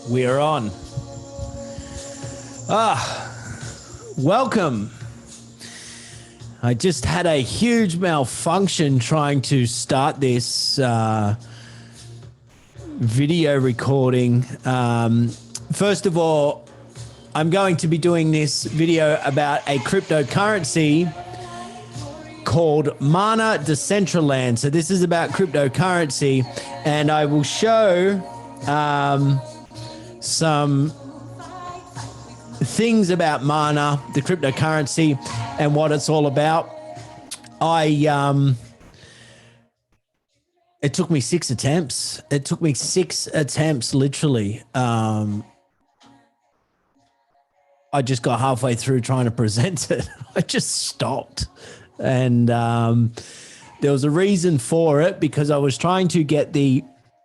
We are on. Welcome. I just had a huge malfunction trying to start this video recording. First of all, I'm going to be doing this video about a cryptocurrency called Mana Decentraland. So this is about cryptocurrency, and I will show some things about Mana, the cryptocurrency, and what it's all about. It took me 6 attempts. It took me 6 attempts, literally. I just got halfway through trying to present it. I just stopped. And there was a reason for it, because I was trying to get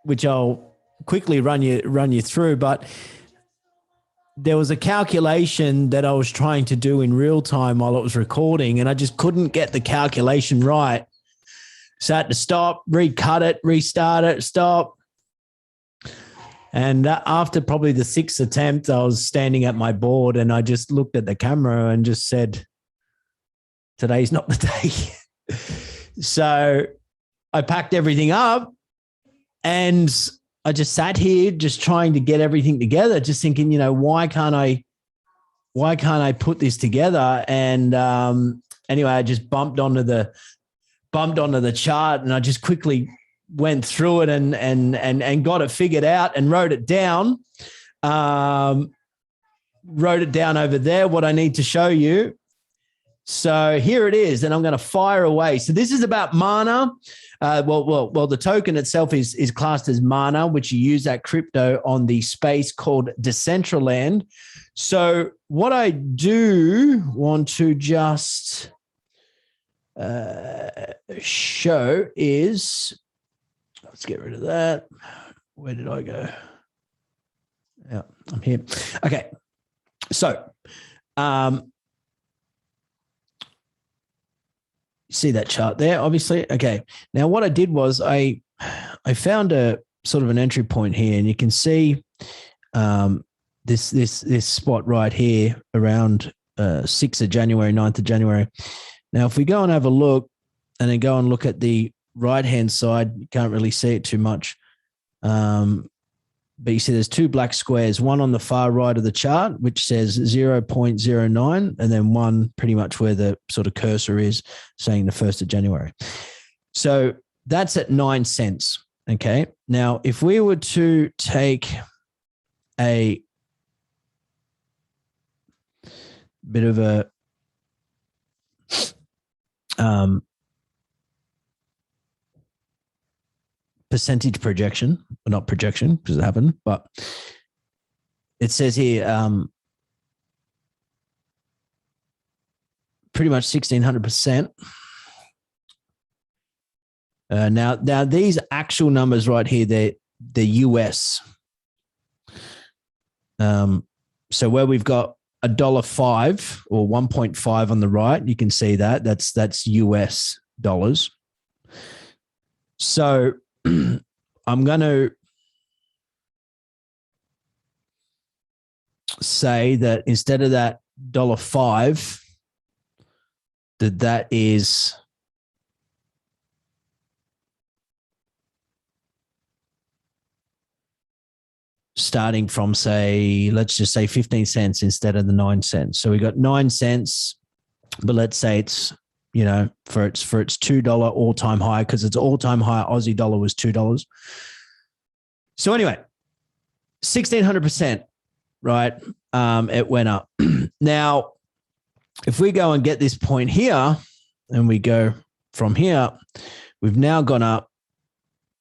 which I'll quickly run you through, but there was a calculation that I was trying to do in real time while it was recording, and I just couldn't get the calculation right. So I had to stop, recut it, restart it, stop. And after probably the 6th attempt, I was standing at my board and I just looked at the camera and just said, today's not the day. So I packed everything up and I just sat here just trying to get everything together, just thinking, why can't I put this together? And anyway, I just bumped onto the chart, and I just quickly went through it and got it figured out and wrote it down. Wrote it down over there, what I need to show you. So here it is, and I'm going to fire away. So this is about Mana. Well, the token itself is classed as Mana, which you use that crypto on the space called Decentraland. So what I do want to just show is, let's get rid of that. Where did I go? Yeah, I'm here. Okay. So, see that chart there, obviously. Okay. Now what I did was I found a sort of an entry point here, and you can see this spot right here around 6th of January, 9th of January. Now, if we go and have a look, and then go and look at the right-hand side, you can't really see it too much. But you see there's 2 black squares, one on the far right of the chart, which says 0.09, and then one pretty much where the sort of cursor is saying the 1st of January. So that's at 9 cents. Okay. Now, if we were to take a bit of a percentage projection, or not projection because it happened, but it says here pretty much 1,600%. Now these actual numbers right here, they're US. So where we've got $1.05 or 1.5 on the right, you can see that's US dollars. So I'm going to say that instead of that $1.05, that is starting from, say, let's just say 15 cents instead of the 9 cents. So we got 9 cents, but let's say it's, for its $2 all-time high, because its all-time high Aussie dollar was $2. So anyway, 1,600%, right? It went up. Now, if we go and get this point here, and we go from here, we've now gone up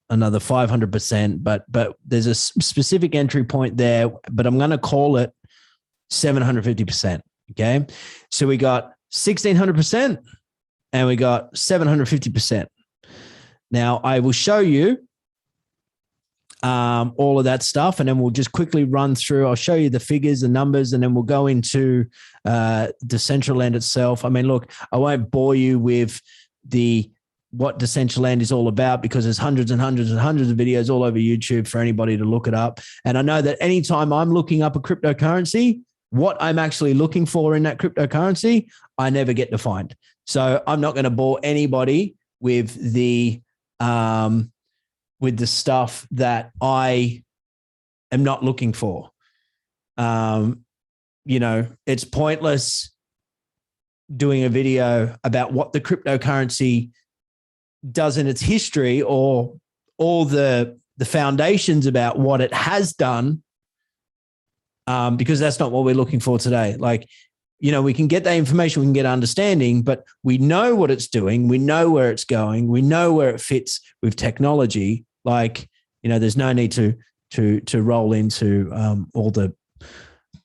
another 500%, but there's a specific entry point there, but I'm going to call it 750%. Okay. So we got 1,600%. And we got 750%. Now, I will show you all of that stuff, and then we'll just quickly run through. I'll show you the figures, the numbers, and then we'll go into Decentraland itself. I mean, look, I won't bore you with the what Decentraland is all about, because there's hundreds and hundreds and hundreds of videos all over YouTube for anybody to look it up. And I know that anytime I'm looking up a cryptocurrency, what I'm actually looking for in that cryptocurrency, I never get to find. So I'm not going to bore anybody with the stuff that I am not looking for. You know, it's pointless doing a video about what the cryptocurrency does in its history, or all the foundations about what it has done, because that's not what we're looking for today. Like, you know, we can get that information, we can get understanding, but we know what it's doing, we know where it's going, we know where it fits with technology. Like, you know, there's no need to roll into all the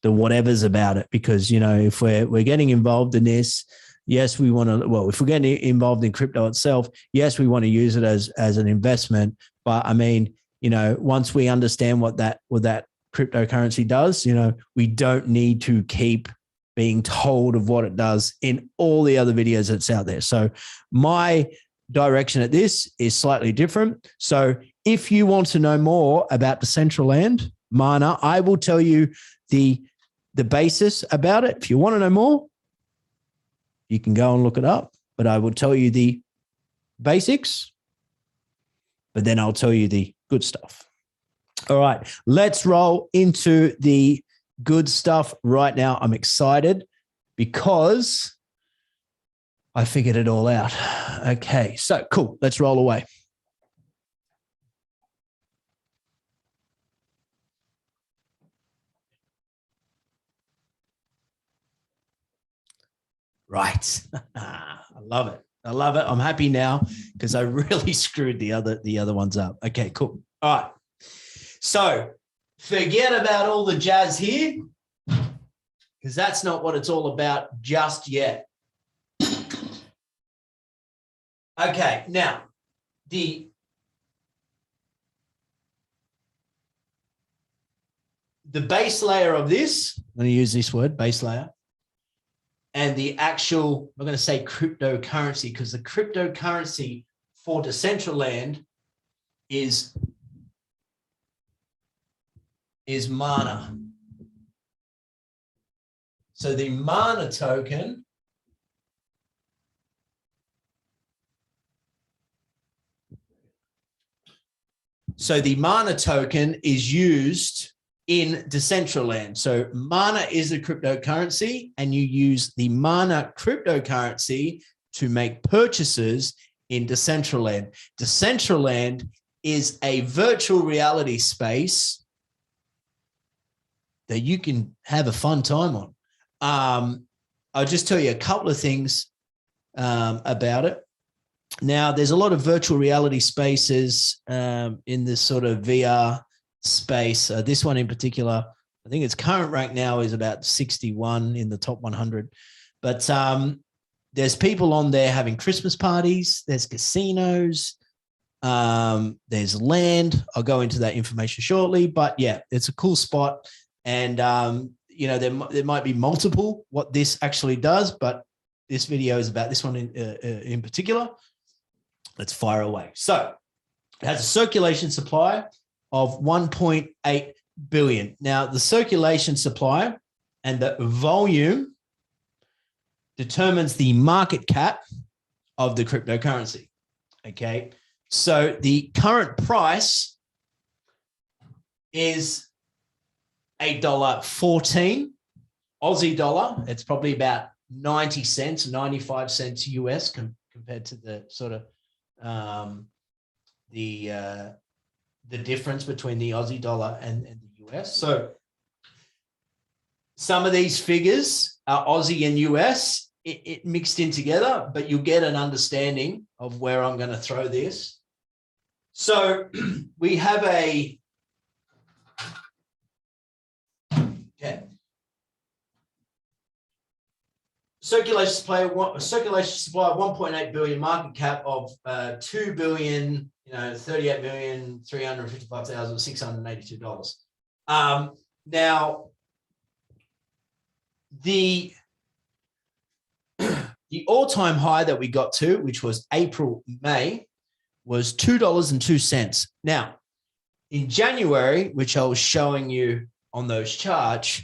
whatevers about it, because, you know, if we're getting involved in this, yes, we want to, well, if we're getting involved in crypto itself, yes, we want to use it as an investment. But I mean, you know, once we understand what that cryptocurrency does, you know, we don't need to keep being told of what it does in all the other videos that's out there. So my direction at this is slightly different. So if you want to know more about Decentraland, Mana, I will tell you the basis about it. If you want to know more, you can go and look it up, but I will tell you the basics, but then I'll tell you the good stuff. All right, let's roll into the good stuff right now. I'm excited because I figured it all out. Okay, so cool. Let's roll away. Right. I love it. I love it. I'm happy now because I really screwed the other ones up. Okay, cool. All right. So forget about all the jazz here, because that's not what it's all about just yet. Okay, now the base layer of this, I'm going to use this word, base layer, and the actual, I'm going to say cryptocurrency, because the cryptocurrency for Decentraland is Mana. So the Mana token is used in Decentraland. So Mana is a cryptocurrency, and you use the Mana cryptocurrency to make purchases in Decentraland. Decentraland is a virtual reality space that you can have a fun time on. I'll just tell you a couple of things about it. Now, there's a lot of virtual reality spaces in this sort of VR space. This one in particular, I think its current rank now is about 61 in the top 100. But there's people on there having Christmas parties. There's casinos. There's land. I'll go into that information shortly. But yeah, it's a cool spot. And, you know, there might be multiple what this actually does, but this video is about this one in particular. Let's fire away. So it has a circulation supply of 1.8 billion. Now, the circulation supply and the volume determines the market cap of the cryptocurrency. Okay. So the current price is $8.14 Aussie dollar. It's probably about 90 cents, 95 cents US compared to the sort of the difference between the Aussie dollar and the US. So some of these figures are Aussie and US, it mixed in together, but you'll get an understanding of where I'm going to throw this. So we have a circulation supply of 1.8 billion, market cap of 2 billion, $38,355,682. Now, the The all-time high that we got to, which was April, May, was $2.02. Now, in January, which I was showing you on those charts,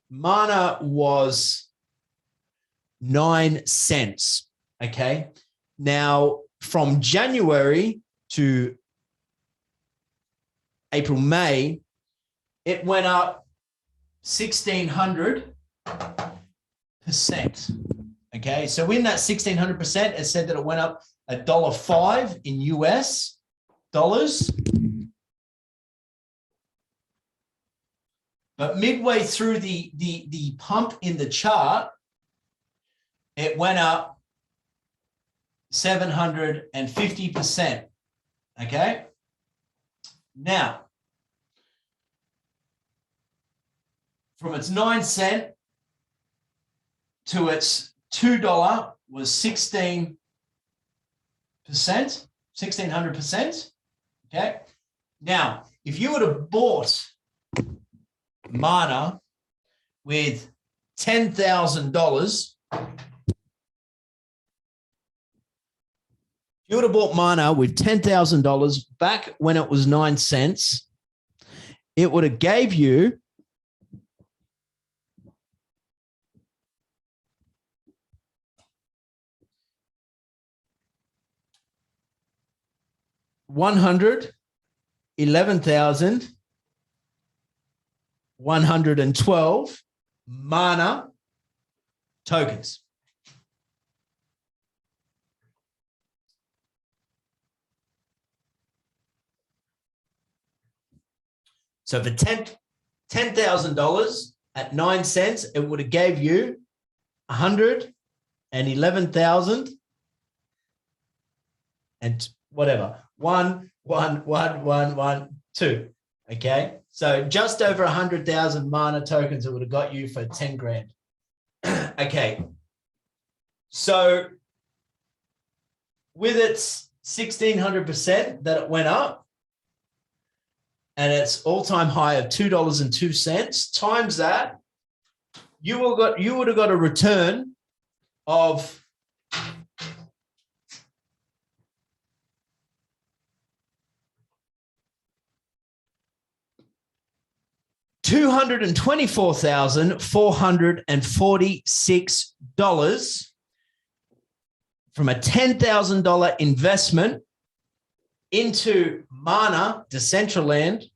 Mana was 9 cents. Okay. Now, from January to April, May, it went up 1,600%. Okay. So in that 1,600%, it said that it went up $1.05 in US dollars. But midway through the pump in the chart, it went up 750%. Okay. Now, from its 9 cent to its $2 was 1,600%. Okay. Now, if you would have bought Mana with $10,000, you would have bought Mana with $10,000 back when it was 9 cents, it would have gave you $111,112 Mana tokens. So for $10,000 at 9 cents, it would have gave you 111,000 and whatever, 11112. Okay, so just over 100,000 Mana tokens it would have got you for 10 grand. Okay, so with its 1,600% that it went up, and its all-time high of $2.02 times that, you would have got a return of $224,446 from a $10,000 investment into Mana, Decentraland,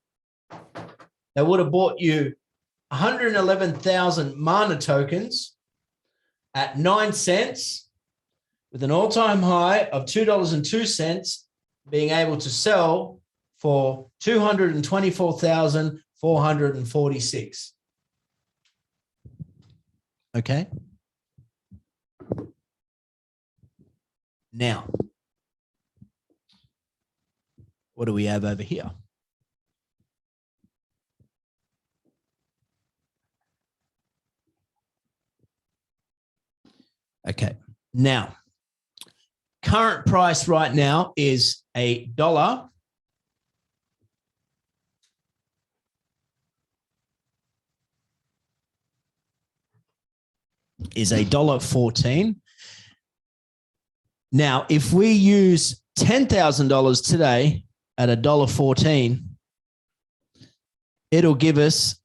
that would have bought you 111,000 Mana tokens at 9 cents with an all-time high of $2.02, being able to sell for $224,446. Okay. Now, what do we have over here? Okay. Now, current price right now is $1. Is $1.14. Now, if we use $10,000 today at $1.14, it'll give us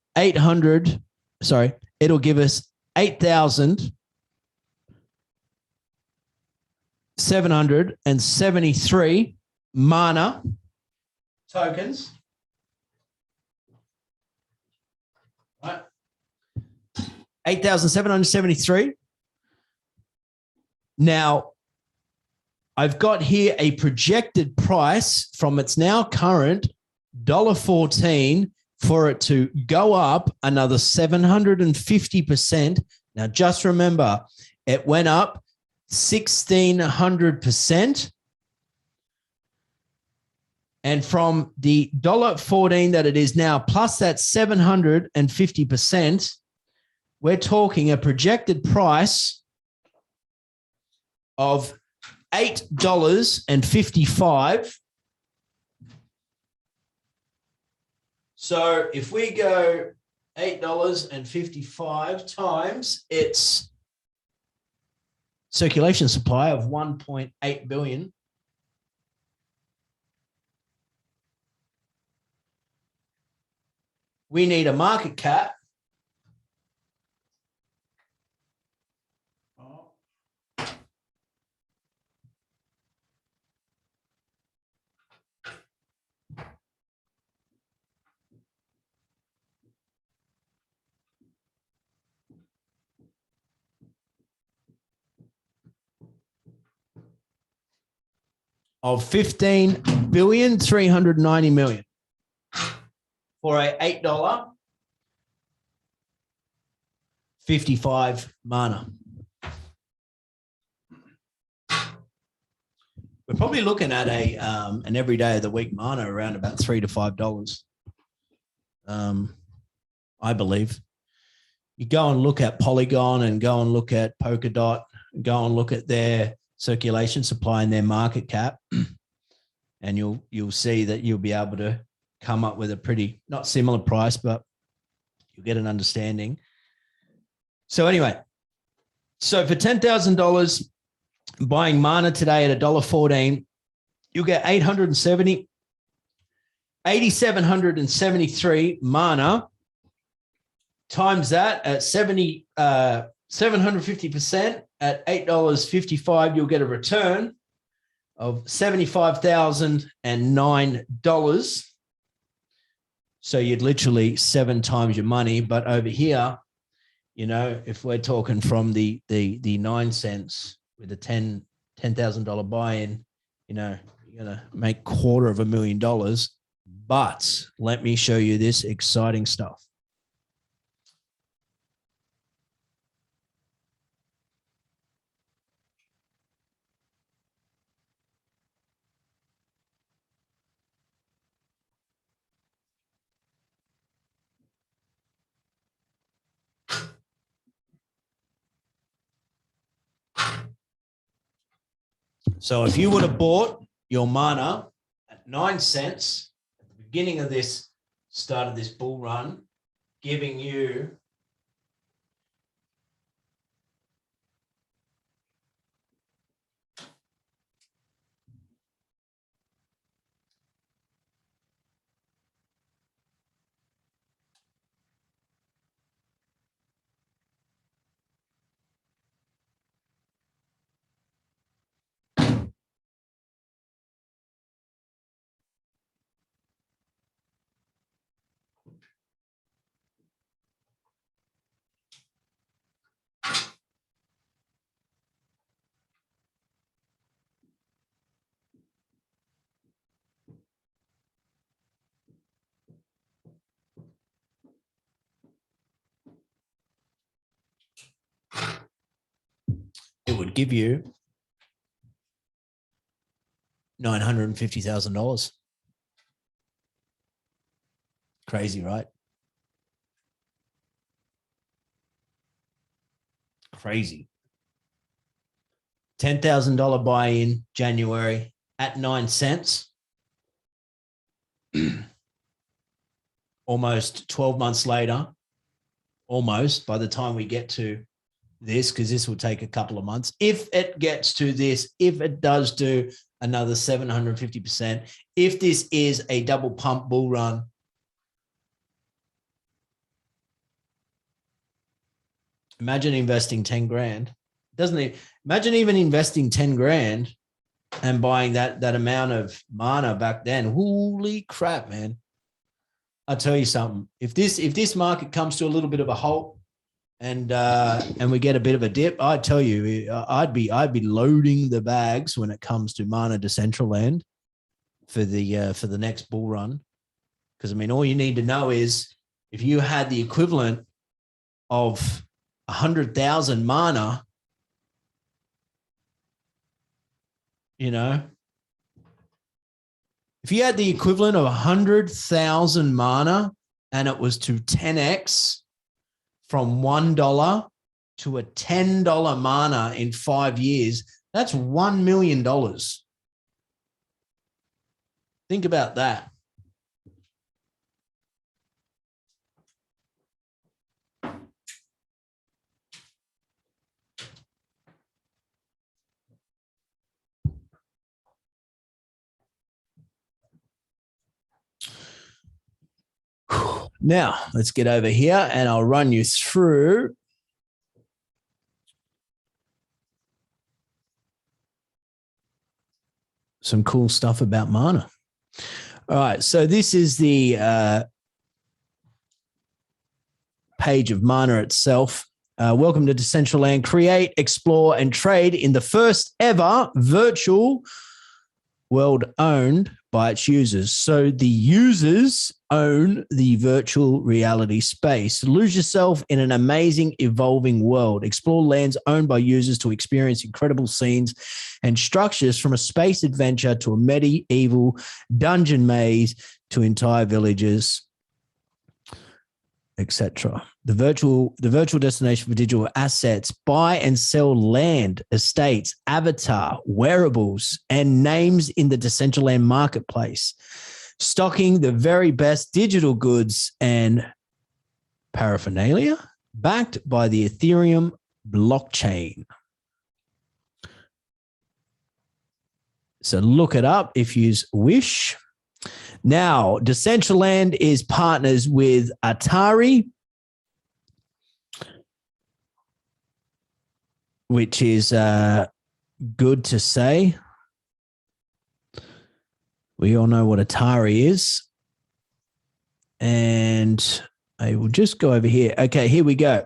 it'll give us 8,773 Mana tokens. Right. 8,773. Now, I've got here a projected price from its now current $1.14 for it to go up another 750%. Now, just remember, it went up 1,600%. And from the $1.14 that it is now, plus that 750%, we're talking a projected price of $8.55. So if we go $8.55 times its circulation supply of 1.8 billion. We need a market cap of 15,390,000,000 for a $8.55 mana. We're probably looking at an every day of the week mana around about $3 to $5. I believe. You go and look at Polygon and go and look at Polkadot, go and look at their circulation supply and their market cap, and you'll see that you'll be able to come up with a pretty, not similar price, but you'll get an understanding. So anyway, so for $10,000 buying mana today at $1.14, you'll get 8,773 mana. Times that at 750% at $8.55, you'll get a return of $75,009. So you'd literally 7 times your money. But over here, you know, if we're talking from the 9 cents with a $10,000 buy-in, you know, you're gonna make $250,000. But let me show you this exciting stuff. So if you would have bought your mana at 9 cents at the beginning of this, start of this bull run, giving you it would give you $950,000. Crazy, right? Crazy. $10,000 buy-in January at 9 cents. Almost 12 months later, almost by the time we get to this, because this will take a couple of months. If it gets to this, if it does do another 750%, if this is a double pump bull run, imagine investing 10 grand. Doesn't it? Imagine even investing 10 grand and buying that amount of mana back then. Holy crap, man. I'll tell you something. If this market comes to a little bit of a halt and we get a bit of a dip, I'd tell you, I'd be loading the bags when it comes to mana Decentraland for the next bull run. Because I mean, all you need to know is if you had the equivalent of 100,000 mana, you know, if you had the equivalent of 100,000 mana and it was to 10x from $1 to a $10 mana in 5 years, that's $1 million. Think about that. Now, let's get over here and I'll run you through some cool stuff about Mana. All right, so this is the page of Mana itself. Welcome to Decentraland. Create, explore, and trade in the first ever virtual world owned by its users. So the users own the virtual reality space. Lose yourself in an amazing, evolving world. Explore lands owned by users to experience incredible scenes and structures, from a space adventure to a medieval dungeon maze to entire villages, etc. The virtual destination for digital assets. Buy and sell land, estates, avatar, wearables, and names in the Decentraland marketplace. Stocking the very best digital goods and paraphernalia backed by the Ethereum blockchain. So look it up if you wish. Now, Decentraland is partners with Atari, which is good to say. We all know what Atari is. And I will just go over here. Okay, here we go.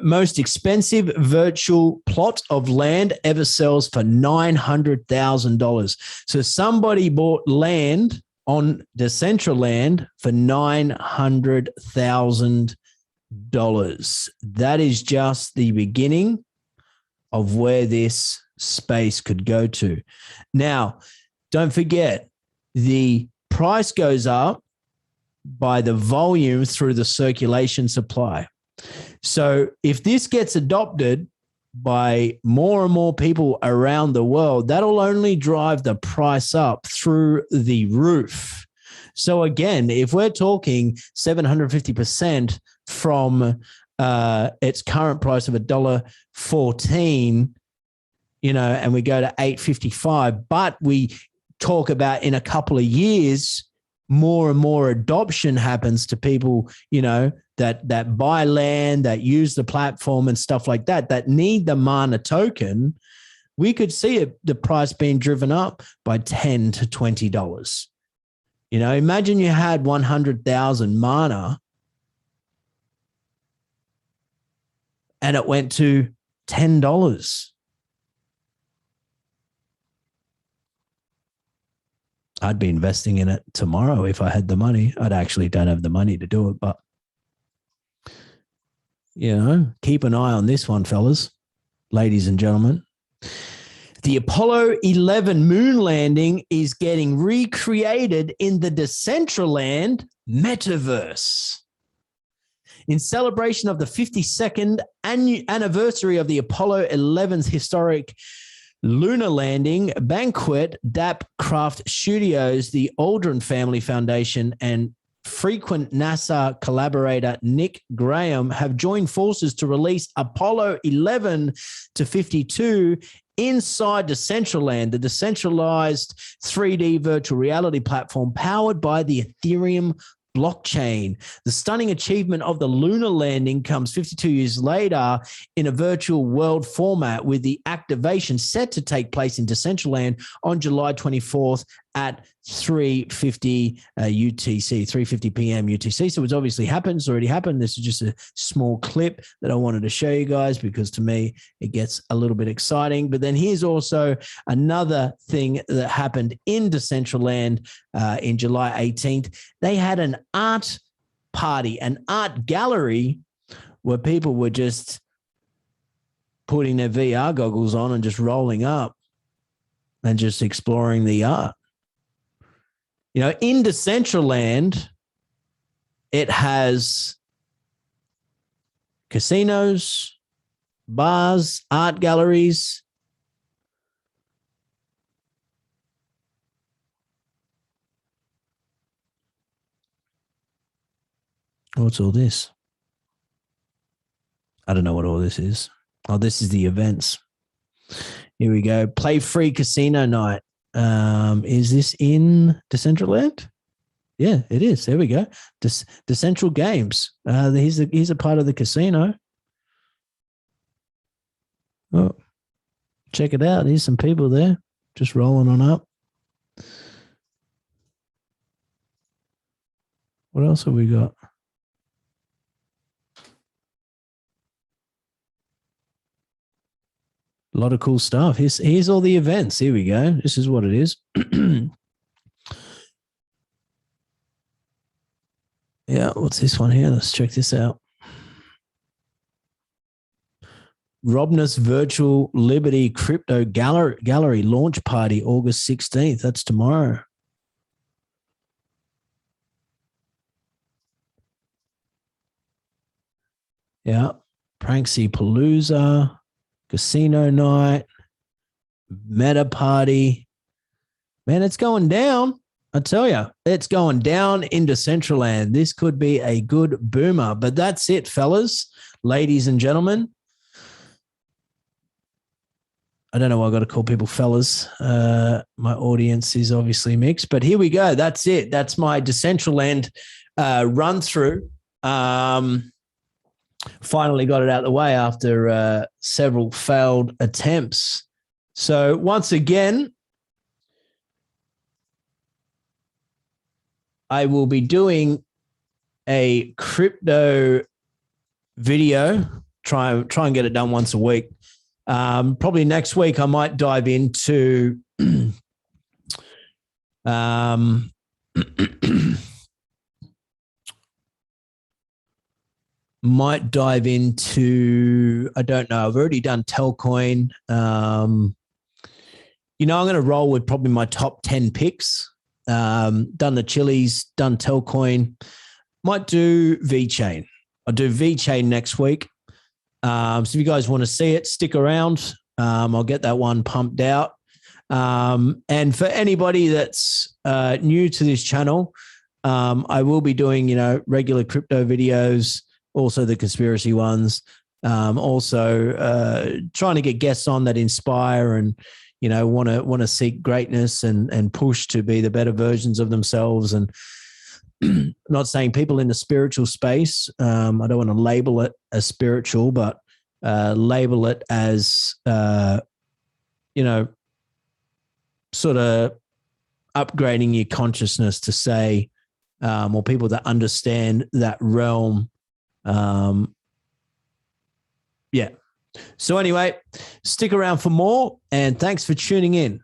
Most expensive virtual plot of land ever sells for $900,000. So somebody bought land on Decentraland for $900,000. That is just the beginning of where this space could go to. Now, don't forget, the price goes up by the volume through the circulation supply. So if this gets adopted by more and more people around the world, that'll only drive the price up through the roof. So again, if we're talking 750% from its current price of $1.14, and we go to $8.55, but we talk about in a couple of years, more and more adoption happens to people, that buy land, that use the platform and stuff like that, that need the Mana token, we could see the price being driven up by $10 to $20. Imagine you had 100,000 Mana and it went to $10. I'd be investing in it tomorrow if I had the money. I'd actually don't have the money to do it, but keep an eye on this one, fellas, ladies and gentlemen. The Apollo 11 moon landing is getting recreated in the Decentraland metaverse. In celebration of the 52nd anniversary of the Apollo 11's historic lunar landing banquet, Dapcraft Studios, the Aldrin Family Foundation, and frequent NASA collaborator Nick Graham have joined forces to release Apollo 11 to 52 inside Decentraland, the decentralized 3D virtual reality platform powered by the Ethereum blockchain. The stunning achievement of the lunar landing comes 52 years later in a virtual world format, with the activation set to take place in Decentraland on July 24th at 3:50 UTC, 3:50 p.m. UTC. So it's obviously happened. It's already happened. This is just a small clip that I wanted to show you guys because to me, it gets a little bit exciting. But then here's also another thing that happened in Decentraland in July 18th. They had an art party, an art gallery where people were just putting their VR goggles on and just rolling up and just exploring the art. In Decentraland, it has casinos, bars, art galleries. What's all this? I don't know what all this is. Oh, this is the events. Here we go. Play free casino night. Is this in Decentraland? Yeah, it is. There we go. Decentral Games. He's a part of the casino. Oh, check it out. Here's some people there just rolling on up. What else have we got? A lot of cool stuff. Here's all the events. Here we go. This is what it is. Yeah, what's this one here? Let's check this out. Robness Virtual Liberty Crypto Gallery launch party, August 16th. That's tomorrow. Yeah. Pranksy Palooza, Casino Night, Meta Party. Man, it's going down. I tell you, it's going down in Decentraland. This could be a good boomer. But that's it, fellas, ladies and gentlemen. I don't know why I got to call people fellas. My audience is obviously mixed, but here we go. That's it. That's my Decentraland run through. Finally got it out of the way after several failed attempts. So once again, I will be doing a crypto video. Try and get it done once a week. Probably next week I might dive into I don't know. I've already done Telcoin. I'm going to roll with probably my top 10 picks. Done the chiliz, done Telcoin. Might do VeChain. I'll do VeChain next week. So if you guys want to see it, stick around. I'll get that one pumped out. And for anybody that's new to this channel, I will be doing, regular crypto videos, also the conspiracy ones. Also trying to get guests on that inspire and, want to seek greatness and push to be the better versions of themselves. And not saying people in the spiritual space. I don't want to label it as spiritual, but label it as, sort of upgrading your consciousness to say, or people that understand that realm. Yeah. So anyway, stick around for more, and thanks for tuning in.